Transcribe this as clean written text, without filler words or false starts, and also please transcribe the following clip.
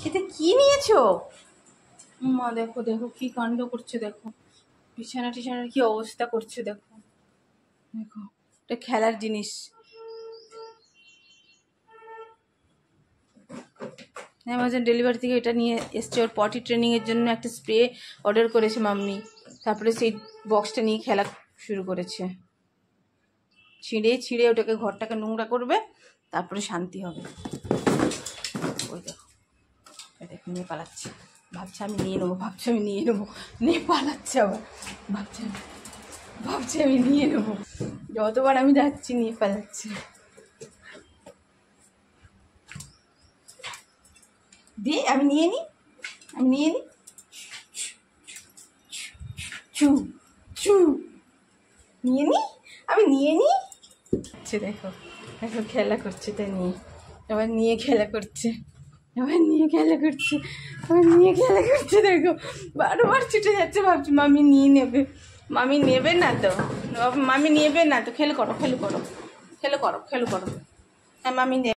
এটা কি নিয়েছো? মা দেখো দেখো কি কাণ্ড করছে, দেখো বিছানা টিছানার কি অবস্থা করছে, দেখো দেখো এটা খেলার জিনিস। অ্যামাজন ডেলিভারি থেকে এটা নিয়ে এসছে, ওর পটি ট্রেনিংয়ের জন্য একটা স্প্রে অর্ডার করেছে মাম্মি। তারপরে সেই বক্সটা নিয়ে খেলা শুরু করেছে। ছিঁড়ে ছিঁড়ে ওটাকে ঘরটাকে নোংরা করবে, তারপরে শান্তি হবে। ওই দেখো দেখো নিয়ে পালাচ্ছে, ভাবছে আমি নিয়ে নেবো, ভাবছে আমি নিয়ে নেবো, নিয়ে পালাচ্ছে আবার, ভাবছে আমি নিয়ে নেবো। যতবার আমি যাচ্ছি নিয়ে পালাচ্ছে। দিয়ে আমি নিয়ে নিই, চু চু নিয়ে নিই, আমি নিয়ে নিই। দেখো দেখো খেলা করছে, তাই নিয়ে আবার নিয়ে খেলা করছে, দেখো বারবার ছুটে যাচ্ছে, ভাবছি মামি নিয়ে নেবে, মামি নেবে না তো, খেলো করো হ্যাঁ মামি নেবে।